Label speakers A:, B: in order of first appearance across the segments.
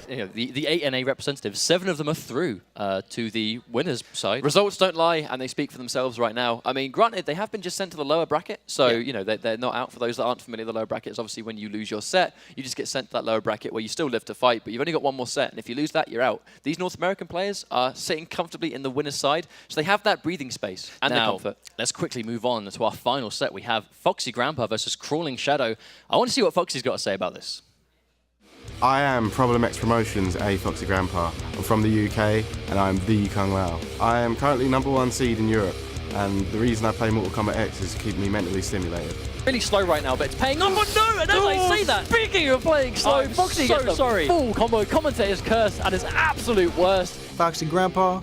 A: the 8 NA representatives, 7 of them are through to the winners side. Results don't lie, and they speak for themselves right now. I mean, granted, they have been just sent to the lower bracket, so you know they're not out. For those that aren't familiar with the lower brackets, obviously when you lose your set, you just get sent to that lower bracket where you still live to fight, but you've only got one more set, and if you lose that, you're out. These North American players are sitting comfortably in the winner's side, so they have that breathing space and the comfort. Let's quickly move on to our final set. We have F0xy Grampa versus Crawlingshadow. I want to see what F0xy's got to say about this.
B: I am Problem X Promotions, F0xy Grampa. I'm from the UK, and I'm the Kung Lao. I am currently #1 seed in Europe, and the reason I play Mortal Kombat X is to keep me mentally stimulated.
A: Really slow right now, but it's paying off. Oh no! And as I say that, speaking of playing slow, F0xy gets the full combo. Commentator's curse at his absolute worst.
C: F0xy Grampa,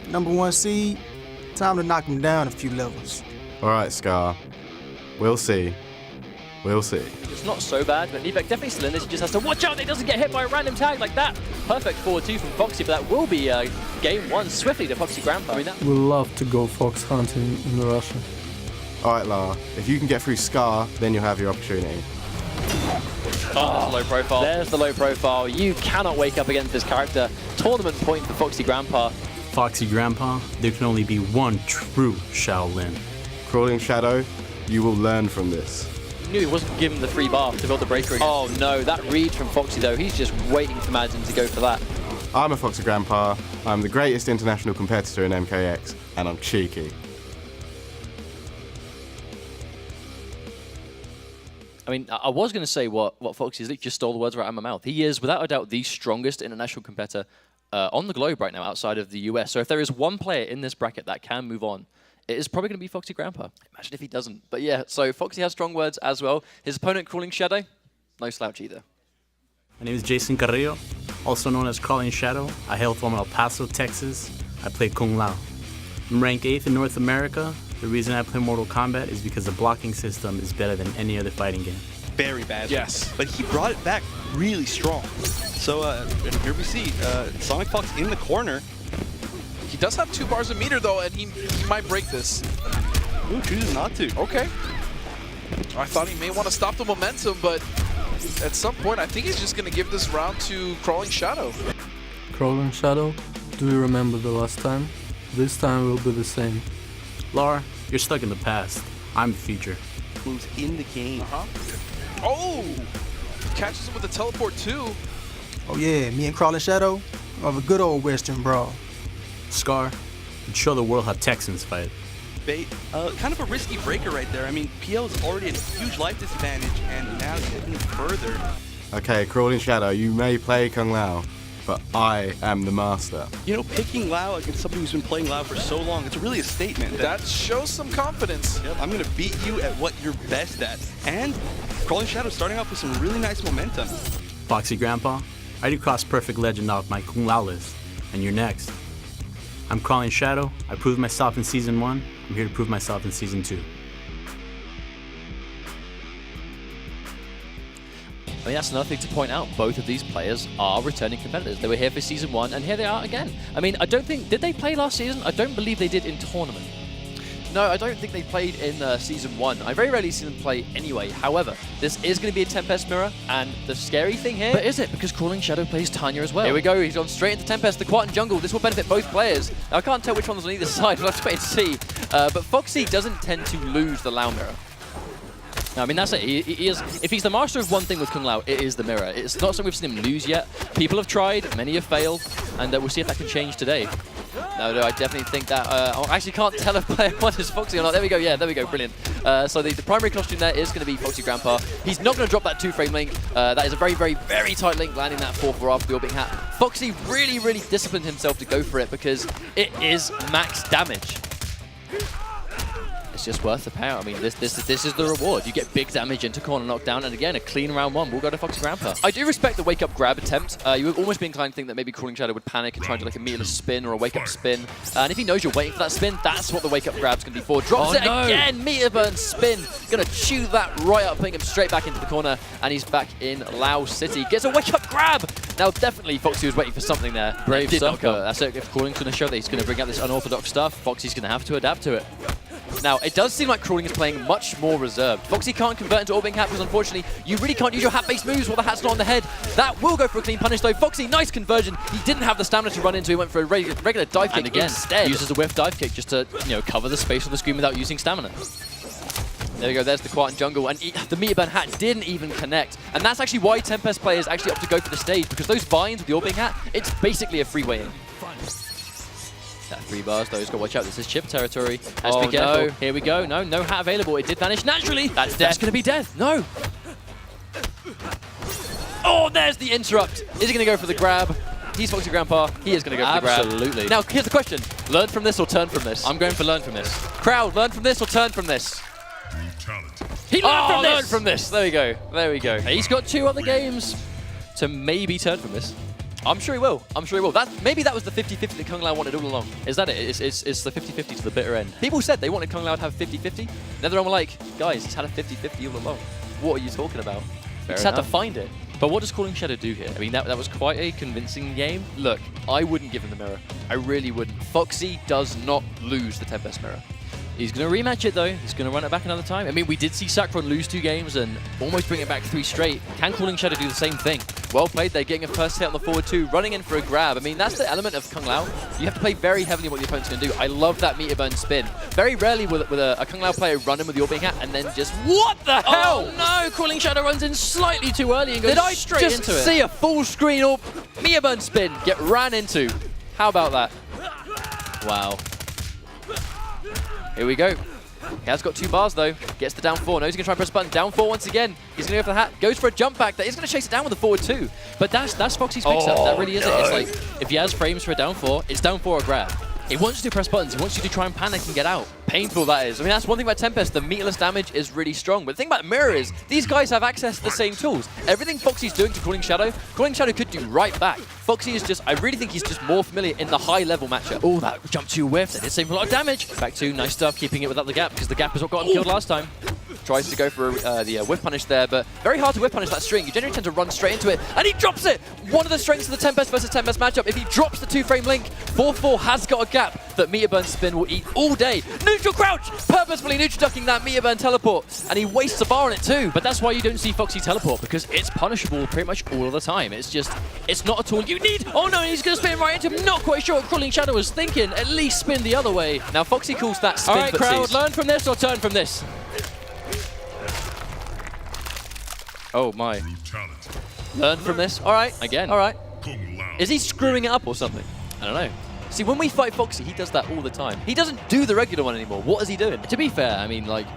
C: #1 seed. Time to knock him down a few levels.
B: All right, Scar. We'll see. We'll see.
A: It's not so bad, but Nivek definitely still in this. He just has to watch out that he doesn't get hit by a random tag like that. Perfect forward 2 from F0xy, but that will be game 1 swiftly to F0xy Grampa. I mean,
D: we love to go fox hunting in Russia.
B: All right, La. If you can get through Scar, then you'll have your opportunity.
A: Oh, low profile. There's the low profile. You cannot wake up against this character. Tournament point for F0xy Grampa.
E: F0xy Grampa, there can only be one true Shaolin.
B: Crawlingshadow, you will learn from this.
A: Knew he wasn't given the free bar to build the breaker again. Oh no, that read from F0xy though, he's just waiting for Madden to go for that.
B: I'm a F0xy Grampa, I'm the greatest international competitor in MKX, and I'm cheeky.
A: I mean, I was going to say what F0xy is, just stole the words right out of my mouth. He is, without a doubt, the strongest international competitor on the globe right now outside of the US. So if there is one player in this bracket that can move on, it is probably going to be F0xy Grampa. Imagine if he doesn't. But yeah, so F0xy has strong words as well. His opponent, Crawlingshadow, no slouch either.
E: My name is Jason Carrillo, also known as Crawlingshadow. I hail from El Paso, Texas. I play Kung Lao. I'm ranked 8th in North America. The reason I play Mortal Kombat is because the blocking system is better than any other fighting game.
F: Very bad.
G: Yes.
F: But he brought it back really strong. So and here we see Sonic Fox in the corner.
G: He does have 2 bars of meter though, and he might break this.
F: Ooh, chooses not to.
G: Okay. I thought he may want to stop the momentum, but at some point I think he's just going to give this round to Crawlingshadow.
D: Crawlingshadow, do you remember the last time? This time will be the same.
E: Laura, you're stuck in the past. I'm the future.
F: Moves in the game.
G: Oh! Catches him with a teleport too.
C: Oh yeah, me and Crawlingshadow have a good old Western brawl.
E: Scar, and show the world how Texans fight.
F: Kind of a risky breaker right there. I mean, PL is already at a huge life disadvantage, and now even further.
B: Okay, Crawlingshadow, you may play Kung Lao, but I am the master.
F: You know, picking Lao against somebody who's been playing Lao for so long, it's really a statement.
G: That shows some confidence.
F: Yep, I'm going to beat you at what you're best at. And Crawlingshadow starting off with some really nice momentum.
E: F0xy Grampa, I already crossed Perfect Legend off my Kung Lao list, and you're next. I'm Crawlingshadow. I proved myself in Season 1. I'm here to prove myself in Season 2.
A: I mean, that's another thing to point out. Both of these players are returning competitors. They were here for Season 1, and here they are again. I mean, I don't think... Did they play last season? I don't believe they did in tournament. No, I don't think they played in Season 1. I very rarely see them play anyway. However, this is going to be a Tempest mirror, and the scary thing here... But is it? Because Crawlingshadow plays Tanya as well. Here we go. He's gone straight into Tempest, the Quat and Jungle. This will benefit both players. Now, I can't tell which one's on either side. We'll have to wait and see. But F0xy doesn't tend to lose the Lao mirror. No, I mean, that's it. He is, if he's the master of one thing with Kung Lao, it is the mirror. It's not something we've seen him lose yet. People have tried, many have failed, and we'll see if that can change today. No, I definitely think that... I actually can't tell if player 1 is F0xy or not. There we go, yeah, there we go, brilliant. So the primary costume there is going to be F0xy Grampa. He's not going to drop that 2-frame link. That is a very, very, very tight link, landing that 4-4 after the orbiting hat. F0xy really, really disciplined himself to go for it because it is max damage. It's just worth the payout. I mean, this is the reward. You get big damage into corner knockdown, and again, a clean round 1 will go to F0xy Grampa. I do respect the wake-up grab attempt. You would almost be inclined to think that maybe Crawlingshadow would panic and try to do like a meterless spin or a wake-up spin. And if he knows you're waiting for that spin, that's what the wake-up grab's going to be for. Drops it again, meter burn spin. Going to chew that right up, putting him straight back into the corner, and he's back in Lao City. Gets a wake-up grab! Now, definitely, F0xy was waiting for something there. Brave sucker. That's it. If Crawling's going to show that he's going to bring out this unorthodox stuff, F0xy's going to have to adapt to it. Now, it does seem like Crawling is playing much more reserved. Foxy can't convert into Orbiting Hat because, unfortunately, you really can't use your hat-based moves while the hat's not on the head. That will go for a clean punish, though. Foxy, nice conversion. He didn't have the stamina to run into. He went for a regular dive kick
G: again,
A: instead. Uses a whiff dive kick just to, cover the space on the screen without using stamina. There we go, there's the Quiet Jungle, and the Meteor Burn hat didn't even connect. And that's actually why Tempest players actually opt to go for the stage, because those vines with the Orbiting Hat, it's basically a free way in. That 3 bars though, he's got to watch out, this is chip territory. Let's be careful. No. Here we go, no hat available, it did vanish naturally. That's going to be death, no. Oh, there's the interrupt. Is he going to go for the grab? He's Foxy Grampa, he is going to go for the grab.
G: Absolutely.
A: Now, here's the question, learn from this or turn from this?
G: I'm going for learn from this.
A: Crowd, learn from this or turn from this?
G: He
A: learned from this. There we go. There we go. He's got 2 other games to maybe turn from this. I'm sure he will. I'm sure he will. Maybe that was the 50-50 that Kung Lao wanted all along. Is that it? It's the 50-50 to the bitter end. People said they wanted Kung Lao to have 50-50. Then they're all like, guys, he's had a 50-50 all along. What are you talking about? He just had to find it. But what does Crawlingshadow do here? I mean, that was quite a convincing game. Look, I wouldn't give him the mirror. I really wouldn't. Foxy does not lose the Tempest mirror. He's going to rematch it, though. He's going to run it back another time. I mean, we did see Sackron lose 2 games and almost bring it back 3 straight. Can Crawlingshadow do the same thing? Well played. They're getting a first hit on the forward 2, running in for a grab. I mean, that's the element of Kung Lao. You have to play very heavily what your opponent's going to do. I love that Meteor Burn spin. Very rarely will a Kung Lao player run in with the Orbiting Hat and then just, what the hell? Oh, no. Crawlingshadow runs in slightly too early and goes straight into it. Did I just see a full screen or Meteor Burn spin get ran into? How about that? Wow. Here we go. He has got 2 bars though. Gets the down 4. No, he's going to try and press the button. Down 4 once again. He's going to go for the hat. Goes for a jump back. That is going to chase it down with the forward 2. But that's Foxy's mix up. That really is it. It's like, if he has frames for a down 4, it's down 4 or grab. He wants you to press buttons. He wants you to try and panic and get out. Painful that is. I mean, that's one thing about Tempest. The meterless damage is really strong. But the thing about Mirror is, these guys have access to the same tools. Everything Foxy's doing to Crawlingshadow could do right back. Foxy is just, I really think he's just more familiar in the high-level matchup. Oh, that jump 2 whiff. That did save a lot of damage. Back 2, nice stuff, keeping it without the gap, because the gap is what got him killed last time. Tries to go for the whiff punish there, but very hard to whiff punish that string. You generally tend to run straight into it, and he drops it! One of the strengths of the Tempest versus Tempest matchup, if he drops the 2-frame link, 4-4 has got a gap that Meteor Burn spin will eat all day. Neutral crouch! Purposefully neutral ducking that Meteor Burn teleport, and he wastes a bar on it too. But that's why you don't see Foxy teleport, because it's punishable pretty much all of the time. It's just, it's not a tool you need. Oh no, he's going to spin right into him. Not quite sure what Crawlingshadow was thinking. At least spin the other way. Now Foxy calls that spin. All right, crowd, learn from this or turn from this. Oh my. Brutality. Learn from this. All right. Again. All right. Is he screwing it up or something? I don't know. See, when we fight Foxy, he does that all the time. He doesn't do the regular one anymore. What is he doing? To be fair, I mean, like,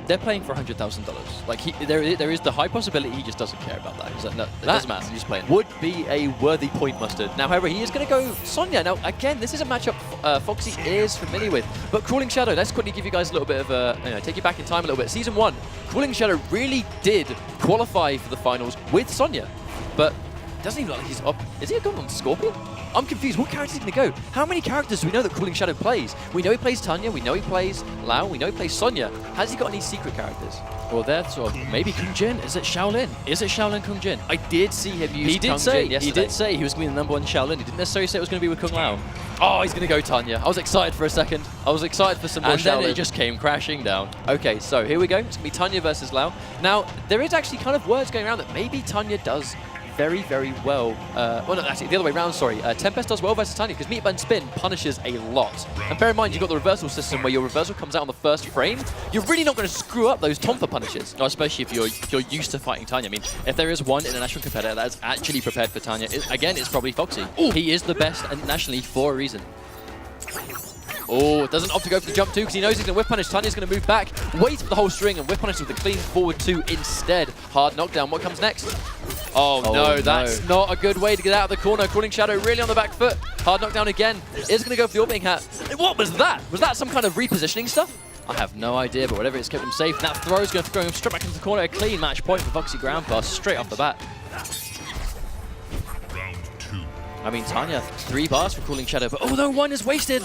A: they're playing for $100,000. Like, there is the high possibility he just doesn't care about that. He's like, no, it doesn't matter. He's just playing. Would be a worthy point, Mustard. Now, however, he is going to go Sonya. Now, again, this is a matchup Foxy is familiar with. But Crawlingshadow, let's quickly give you guys a little bit of a, take you back in time a little bit. Season 1, Crawlingshadow really did qualify for the finals with Sonya. But it doesn't even look like he's up. Is he going on Scorpion? I'm confused. What character is he going to go? How many characters do we know that Crawlingshadow plays? We know he plays Tanya. We know he plays Lao. We know he plays Sonya. Has he got any secret characters? Well, that's sort of maybe Kung Jin. Is it Shaolin? Is it Shaolin Kung Jin? I did see him use Kung Jin yesterday. He did say he was going to be the #1 Shaolin. He didn't necessarily say it was going to be with Kung Lao. Oh, he's going to go Tanya. I was excited for a second. I was excited for some more Shaolin. And then it just came crashing down. Okay, so here we go. It's going to be Tanya versus Lao. Now, there is actually kind of words going around that maybe Tanya does very, very well. Well, no, actually, the other way around, sorry. Tempest does well versus Tanya because Meteor Burn Spin punishes a lot. And bear in mind, you've got the reversal system where your reversal comes out on the first frame. You're really not going to screw up those Tonfa punishes, especially if you're used to fighting Tanya. I mean, if there is one international competitor that is actually prepared for Tanya, again, it's probably Foxy. Ooh. He is the best internationally for a reason. Oh, doesn't opt to go for the jump 2 because he knows he's going to whiff punish. Tanya's going to move back, wait for the whole string, and whiff punish with the clean forward 2 instead. Hard knockdown. What comes next? Oh no, that's not a good way to get out of the corner. Crawlingshadow really on the back foot. Hard knockdown again. Is going to go for the Orbiting Hat. What was that? Was that some kind of repositioning stuff? I have no idea, but whatever, it's kept him safe. And that throw is going to throw him straight back into the corner. A clean match point for Foxy Grampa straight off the bat.
H: Round 2.
A: I mean, Tanya, 3 bars for Crawlingshadow, but oh no, 1 is wasted.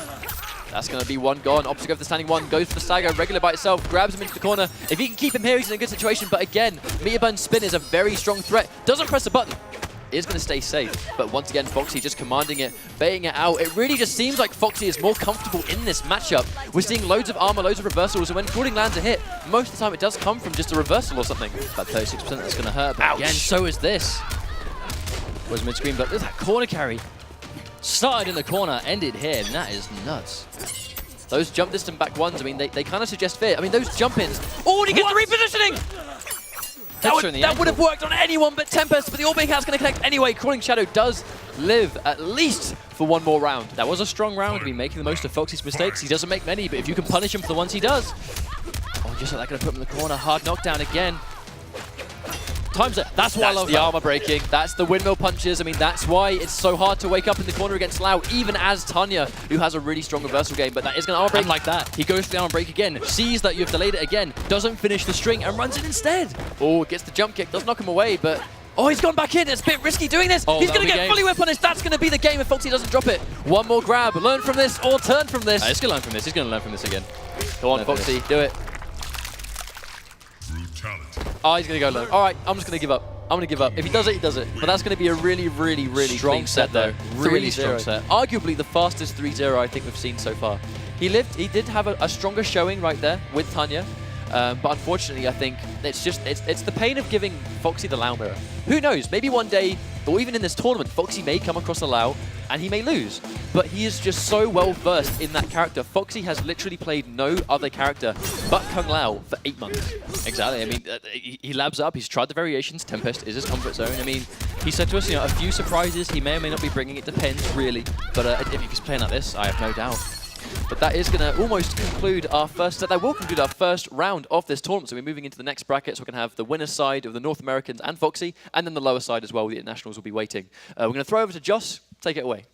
A: That's going to be 1 gone. Opposite go for the standing 1, goes for the stagger, regular by itself, grabs him into the corner. If he can keep him here, he's in a good situation, but again, Meteor Burn Spin is a very strong threat. Doesn't press the button. is going to stay safe. But once again, Foxy just commanding it, baiting it out. It really just seems like Foxy is more comfortable in this matchup. We're seeing loads of armor, loads of reversals, and when Crawling lands a hit, most of the time it does come from just a reversal or something. About 36% that's going to hurt, but again, so is this. Was mid-screen, but there's that corner carry. Started in the corner, ended here, and that is nuts. Those jump distance back ones, I mean, they kind of suggest fear. I mean, those jump-ins. Oh, and he gets the repositioning! That would have worked on anyone but Tempest, but the All-Big Hat's going to connect anyway. Crawlingshadow does live at least for one more round. That was a strong round. I mean, making the most of Foxy's mistakes. He doesn't make many, but if you can punish him for the ones he does. Oh, just like that, going to put him in the corner. Hard knockdown again. Times it. That's why I love the armor breaking. That's the windmill punches. I mean, that's why it's so hard to wake up in the corner against Lau, even as Tanya, who has a really strong reversal game. But that is going to armor break like that. He goes for the armor break again, sees that you've delayed it again, doesn't finish the string, and runs it instead. Oh, gets the jump kick. Does knock him away, but... Oh, he's gone back in. It's a bit risky doing this. Oh, he's going to get fully whip punished. That's going to be the game if Foxy doesn't drop it. One more grab. Learn from this or turn from this.
H: He's going to learn from this. He's going to learn from this again.
A: Go on, Foxy. Do it. Oh, he's going to go low. All right, I'm just going to give up. I'm going to give up. If he does it, he does it. But that's going to be a really, really, really strong set, though. Really strong set. Arguably the fastest 3-0 I think we've seen so far. He did have a stronger showing right there with Tanya. But unfortunately, I think it's the pain of giving Foxy the Lau mirror. Who knows? Maybe one day, or even in this tournament, Foxy may come across a Lau and he may lose. But he is just so well versed in that character. Foxy has literally played no other character but Kung Lao for 8 months.
H: Exactly. I mean, he labs up. He's tried the variations. Tempest is his comfort zone. I mean, he said to us, you know, a few surprises. He may or may not be bringing. It depends, really. But if he's playing like this, I have no doubt.
A: But that is going to almost conclude our first set. That will conclude our first round of this tournament. So we're moving into the next bracket. So we're going to have the winner's side of the North Americans and Foxy, and then the lower side as well. The internationals will be waiting. We're going to throw over to Joss. Take it away.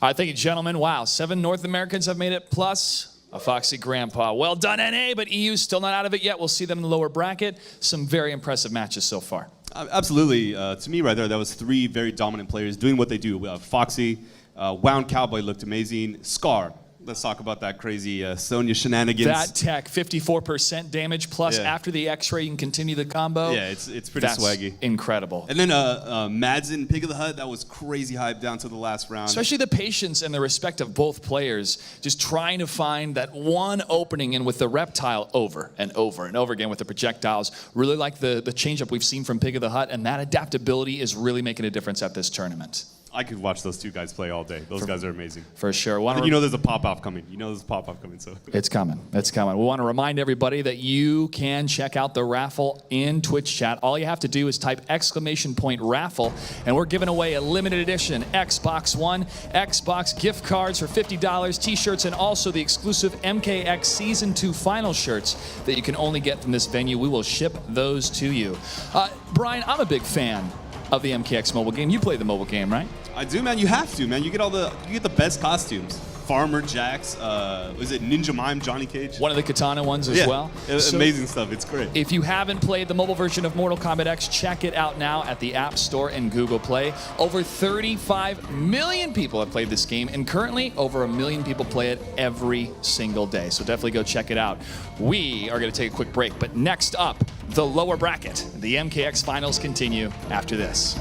I: All right, thank you, gentlemen. Wow, 7 North Americans have made it, plus a Foxy Grandpa. Well done, NA, but EU's still not out of it yet. We'll see them in the lower bracket. Some very impressive matches so far.
J: Absolutely. To me, right there, that was 3 very dominant players doing what they do. Foxy, Wound Cowboy looked amazing. Scar, let's talk about that crazy Sonya shenanigans.
I: That tech, 54% damage, plus after the X-ray, you can continue the combo.
J: Yeah, it's pretty swaggy.
I: Incredible.
J: And then Madsen, Pig of the Hut, that was crazy hype down to the last round.
I: Especially the patience and the respect of both players, just trying to find that one opening, and with the reptile over and over and over again with the projectiles. Really like the change-up we've seen from Pig of the Hut, and that adaptability is really making a difference at this tournament.
J: I could watch those 2 guys play all day. Those guys are amazing.
I: For sure.
J: And you know there's a pop-off coming. So
I: it's coming. It's coming. We want to remind everybody that you can check out the raffle in Twitch chat. All you have to do is type !raffle, and we're giving away a limited edition Xbox One, Xbox gift cards for $50, t-shirts, and also the exclusive MKX Season 2 final shirts that you can only get from this venue. We will ship those to you. Brian, I'm a big fan of the MKX mobile game. You play the mobile game, right?
J: I do, man. You have to, man. You get the best costumes. Farmer Jax, was it Ninja Mime, Johnny Cage?
I: One of the Katana ones as well.
J: So amazing stuff. It's great.
I: If you haven't played the mobile version of Mortal Kombat X, check it out now at the App Store and Google Play. Over 35 million people have played this game, and currently over 1 million people play it every single day. So definitely go check it out. We are going to take a quick break, but next up, the lower bracket. The MKX finals continue after this.